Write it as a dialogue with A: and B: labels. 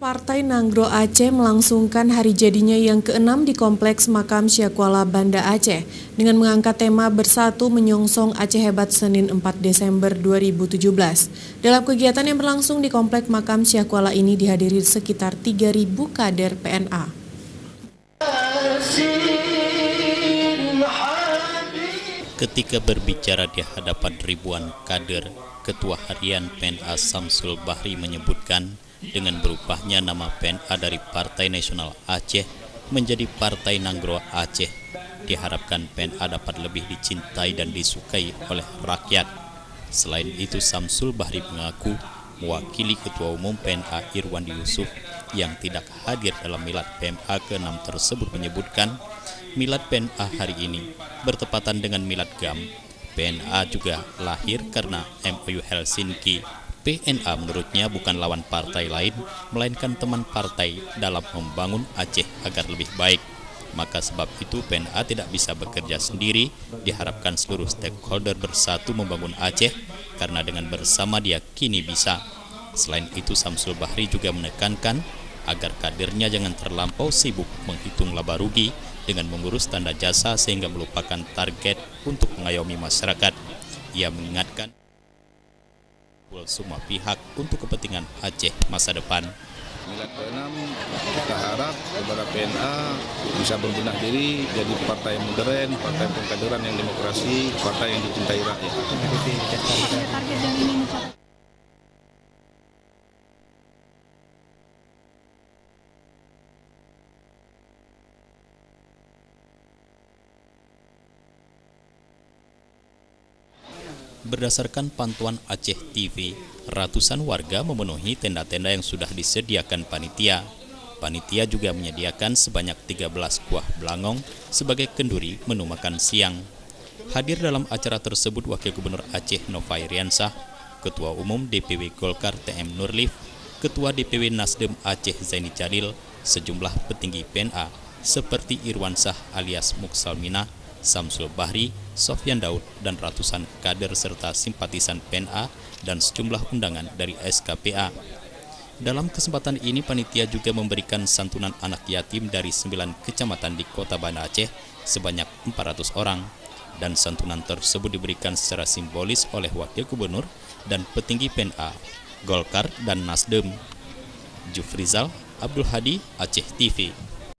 A: Partai Nanggro Aceh melangsungkan hari jadinya yang ke-6 di Kompleks Makam Syakuala Banda Aceh dengan mengangkat tema Bersatu Menyongsong Aceh Hebat Senin 4 Desember 2017. Dalam kegiatan yang berlangsung di Kompleks Makam Syakuala ini dihadiri sekitar 3.000 kader PNA.
B: Ketika berbicara di hadapan ribuan kader, Ketua Harian PNA Samsul Bahri menyebutkan dengan berubahnya nama PNA dari Partai Nasional Aceh menjadi Partai Nanggro Aceh, diharapkan PNA dapat lebih dicintai dan disukai oleh rakyat. Selain itu, Samsul Bahri mengaku mewakili Ketua Umum PNA Irwandi Yusuf yang tidak hadir dalam milad PMA ke-6 tersebut menyebutkan milad PNA hari ini bertepatan dengan milad GAM. PNA juga lahir karena MOU Helsinki. PNA menurutnya bukan lawan partai lain, melainkan teman partai dalam membangun Aceh agar lebih baik. Maka sebab itu PNA tidak bisa bekerja sendiri, diharapkan seluruh stakeholder bersatu membangun Aceh, karena dengan bersama diyakini bisa. Selain itu, Samsul Bahri juga menekankan agar kadernya jangan terlampau sibuk menghitung laba rugi dengan mengurus tanda jasa sehingga melupakan target untuk mengayomi masyarakat. Ia mengingatkan semua pihak untuk kepentingan Aceh masa depan.
C: Milad ke-6 kita harap kepada PNA bisa berbenah diri jadi partai modern, partai pengkaderan yang demokrasi, partai yang dicintai rakyat.
D: Target yang ingin dicapai.
B: Berdasarkan pantauan Aceh TV, ratusan warga memenuhi tenda-tenda yang sudah disediakan panitia. Panitia juga menyediakan sebanyak 13 kuah belangong sebagai kenduri menu makan siang. Hadir dalam acara tersebut Wakil Gubernur Aceh Nova Iriansah, Ketua Umum DPW Golkar TM Nurlif, Ketua DPW Nasdem Aceh Zaini Jalil, sejumlah petinggi PNA seperti Irwansah alias Muksalminah, Samsul Bahri, Sofyan Daud, dan ratusan kader serta simpatisan PNA dan sejumlah undangan dari SKPA. Dalam kesempatan ini, panitia juga memberikan santunan anak yatim dari 9 kecamatan di Kota Banda Aceh sebanyak 400 orang. Dan santunan tersebut diberikan secara simbolis oleh Wakil Gubernur dan petinggi PNA, Golkar, dan Nasdem. Jufrizal, Abdul Hadi, Aceh TV.